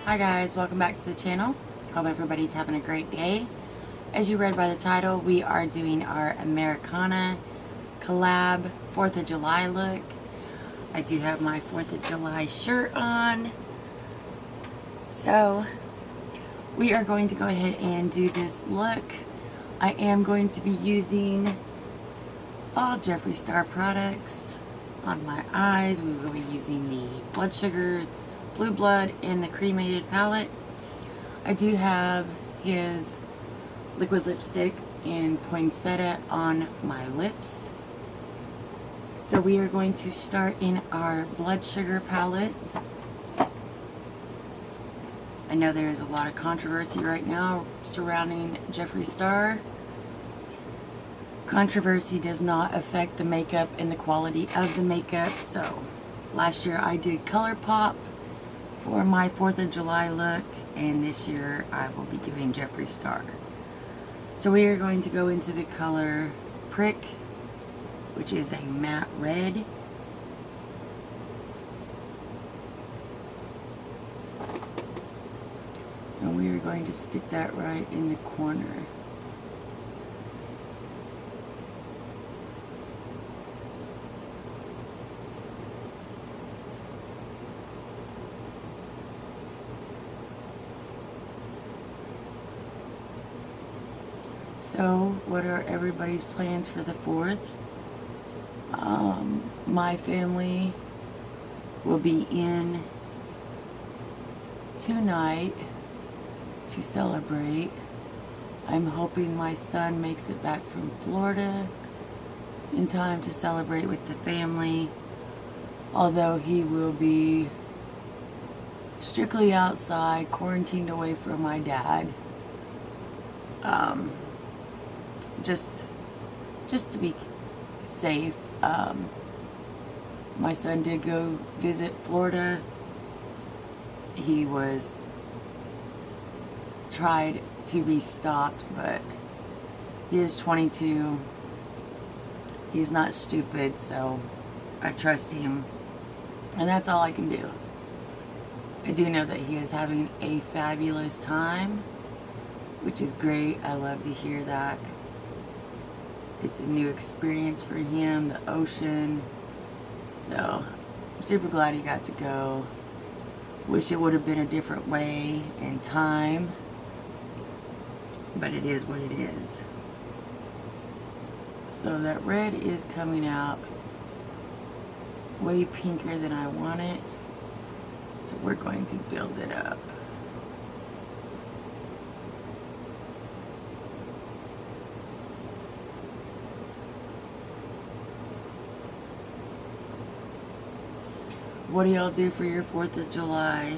Hi guys, welcome back to the channel. Hope everybody's having a great day. As you read by the title, we are doing our Americana collab 4th of July look. I do have my 4th of July shirt on. So we are going to go ahead and do this look. I am going to be using all Jeffree Star products on my eyes. We will be using the Blood Sugar Blue Blood in the cremated palette. I do have his liquid lipstick in poinsettia on my lips. So we are going to start in our Blood Sugar palette. I know there is a lot of controversy right now surrounding Jeffree Star. Controversy does not affect the makeup and the quality of the makeup. So last year I did ColourPop for my 4th of July look, and this year I will be doing Jeffree Star. So we are going to go into the color Prick, which is a matte red. And we are going to stick that right in the corner. So, what are everybody's plans for the 4th? My family will be in tonight to celebrate. I'm hoping my son makes it back from Florida in time to celebrate with the family, although he will be strictly outside, quarantined away from my dad. Just to be safe. My son did go visit Florida. He was tried to be stopped, but he is 22. He's not stupid, so I trust him, and that's all I can do. I do know that he is having a fabulous time, which is great. I love to hear that. It's a new experience for him, the ocean. So I'm super glad he got to go. Wish it would have been a different way and time, but it is what it is. So that red is coming out way pinker than I want it. So we're going to build it up. What do y'all do for your 4th of July?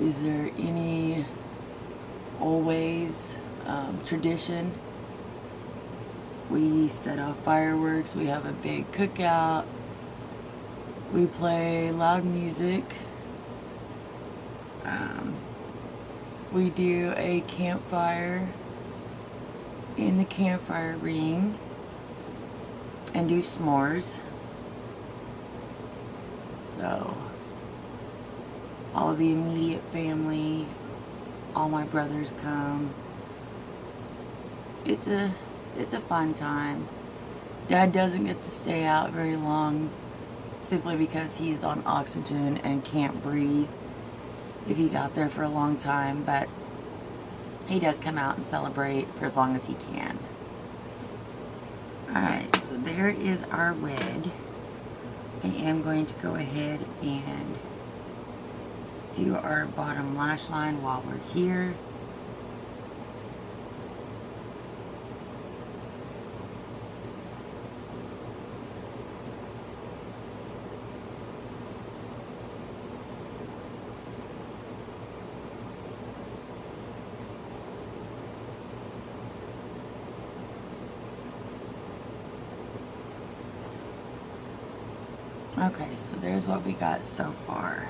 Is there any always tradition? We set off fireworks. We have a big cookout. We play loud music. We do a campfire in the campfire ring and do s'mores. So all of the immediate family, all my brothers come. It's a fun time. Dad doesn't get to stay out very long simply because he is on oxygen and can't breathe if he's out there for a long time, but he does come out and celebrate for as long as he can. Alright, so there is our red. I am going to go ahead and do our bottom lash line while we're here. Okay, so there's what we got so far.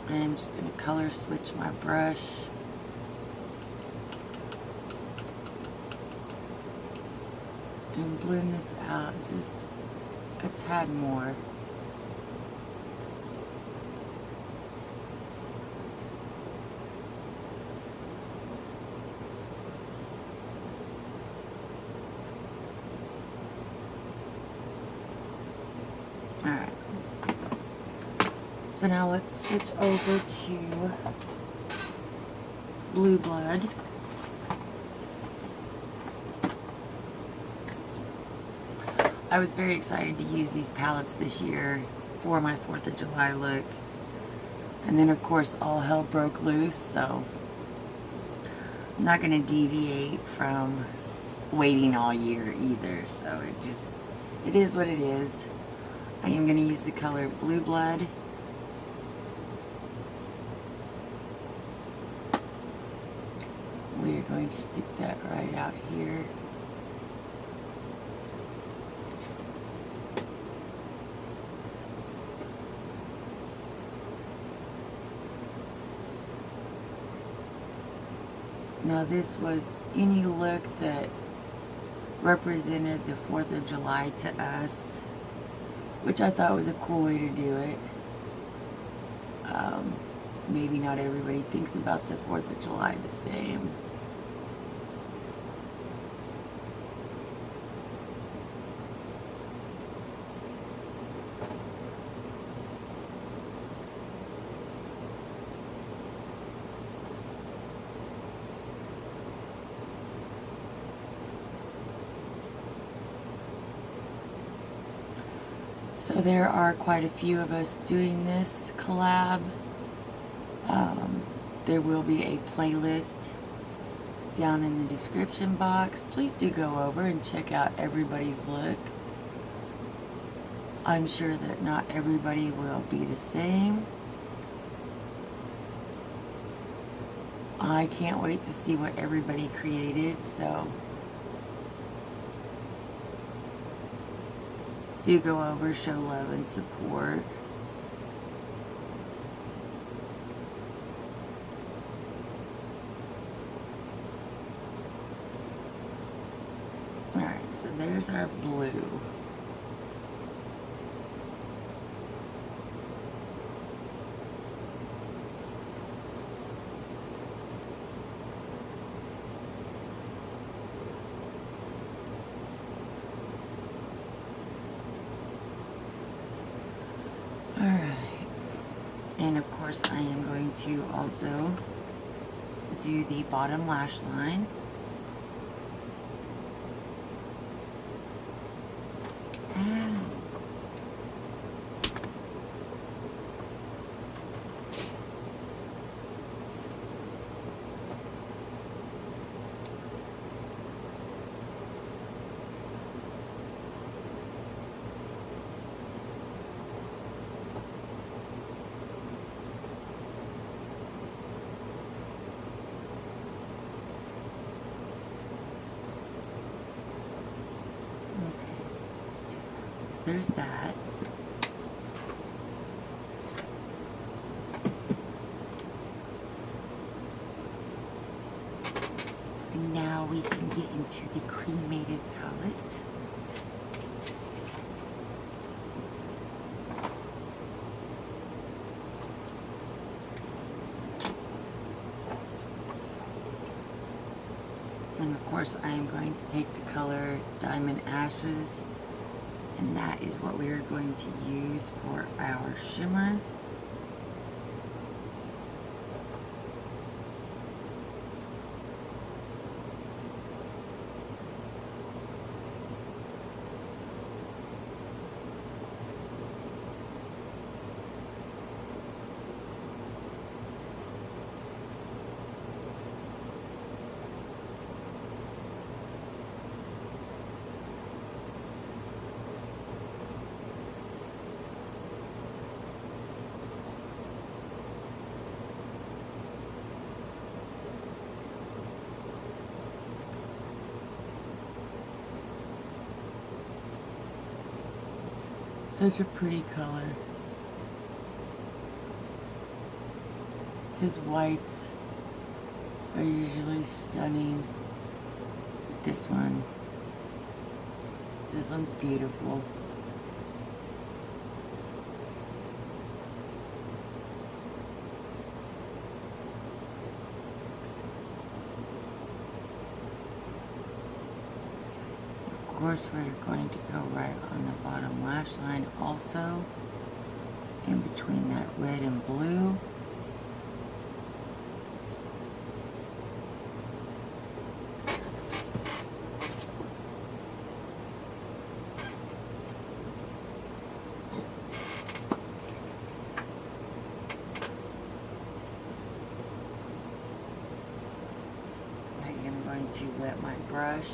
I'm just going to color switch my brush. and blend this out just a tad more. Alright. So now let's switch over to Blue Blood. I was very excited to use these palettes this year for my 4th of July look. And then of course all hell broke loose, so I'm not going to deviate from waiting all year either. So it is what it is. I am going to use the color Blue Blood. We are going to stick that right out here. Now this was any look that represented the 4th of July to us, which I thought was a cool way to do it. Maybe not everybody thinks about the 4th of July the same. So there are quite a few of us doing this collab. There will be a playlist down in the description box. Please do go over and check out everybody's look. I'm sure that not everybody will be the same. I can't wait to see what everybody created, so do go over, show love and support. Alright, so there's our blue. Alright, and of course I am going to also do the bottom lash line. There's that. And now we can get into the cremated palette. And of course I am going to take the color Diamond Ashes. And that is what we are going to use for our shimmer. Such a pretty color. His whites are usually stunning. This one This one's beautiful. Of course, we're going to go right on the bottom lash line also, in between that red and blue. I am going to wet my brush.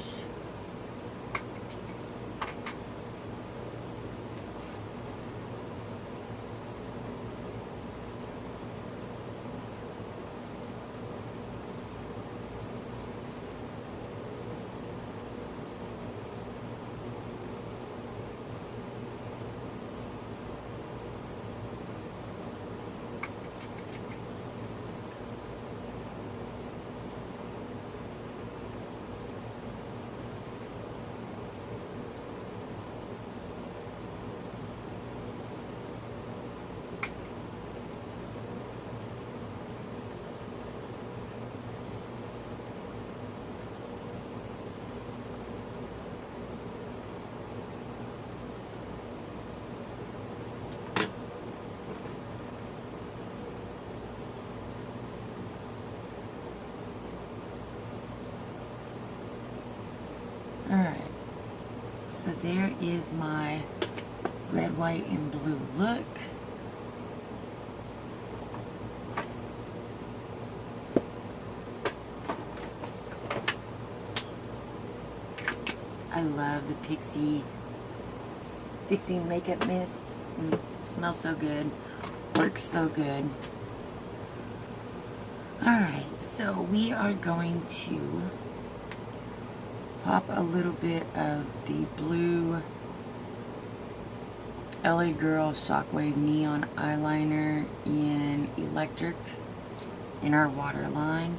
Alright, so there is my red, white, and blue look. I love the Pixie Fixing Makeup Mist. It smells so good, works so good. Alright, so we are going to pop a little bit of the blue LA Girl Shockwave Neon Eyeliner in Electric in our waterline.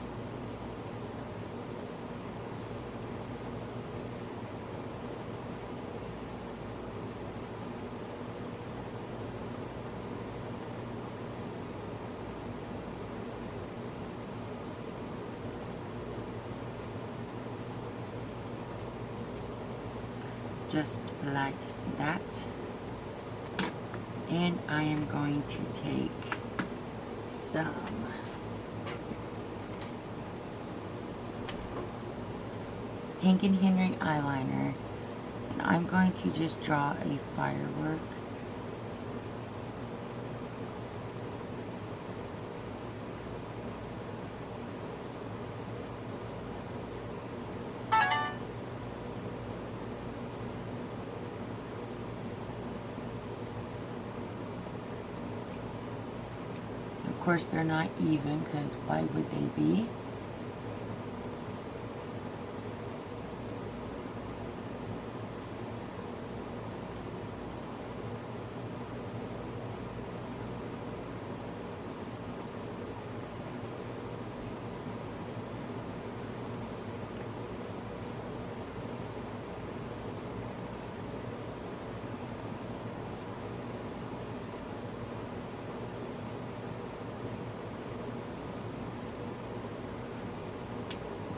Just like that. And I am going to take some Hank and Henry eyeliner, and I'm going to just draw a firework. Of course, they're not even, because why would they be?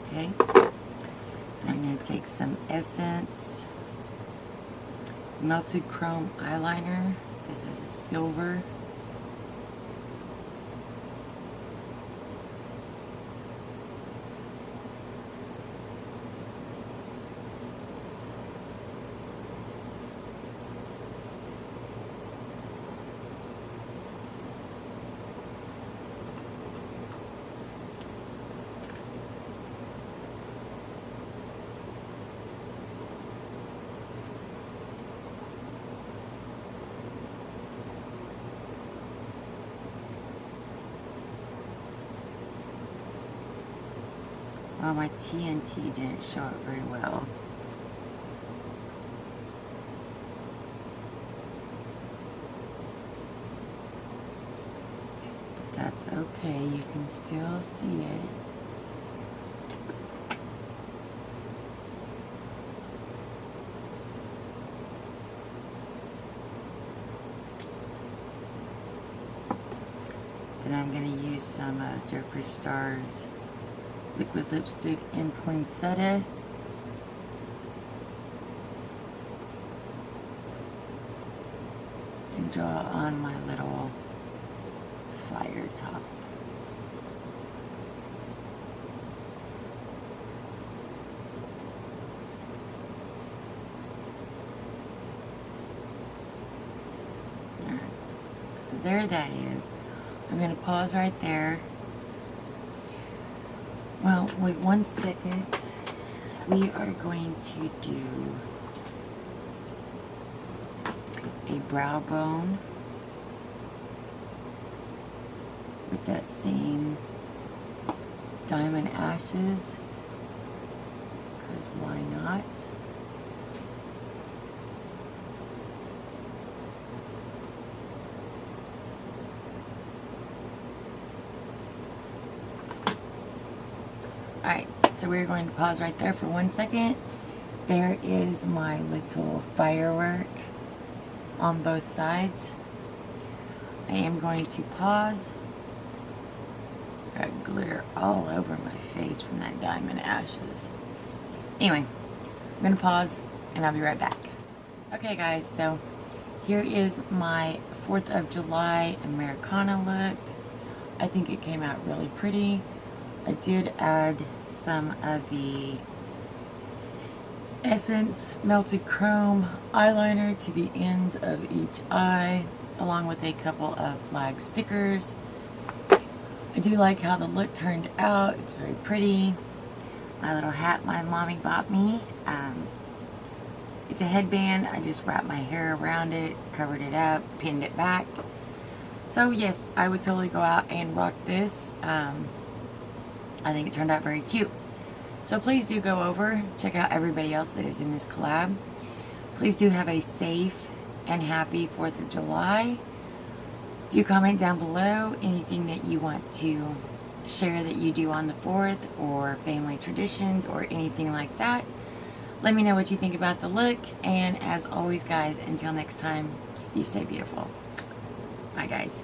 Okay, I'm going to take some Essence Melted Chrome Eyeliner. This is a silver. Well, my TNT didn't show up very well. But that's okay, you can still see it. Then I'm going to use some Jeffree Star's liquid lipstick in Poinsettia. And draw on my little fire top. Alright, so there that is. I'm going to pause right there. Well, wait 1 second. We are going to do a brow bone with that same Diamond Ashes, because why not? Alright, so we're going to pause right there for 1 second. There is my little firework on both sides. I am going to pause. Got glitter all over my face from that Diamond Ashes. Anyway, I'm going to pause and I'll be right back. Okay guys, so here is my 4th of July Americana look. I think it came out really pretty. I did add some of the Essence Melted Chrome eyeliner to the ends of each eye, along with a couple of flag stickers. I do like how the look turned out. It's very pretty. My little hat my mommy bought me. It's a headband. I just wrapped my hair around it, covered it up, pinned it back. So yes, I would totally go out and rock this. I think it turned out very cute. So please do go over, check out everybody else that is in this collab. Please do have a safe and happy 4th of July. Do comment down below anything that you want to share that you do on the 4th, or family traditions, or anything like that. Let me know what you think about the look. And as always guys, until next time, you stay beautiful. Bye guys.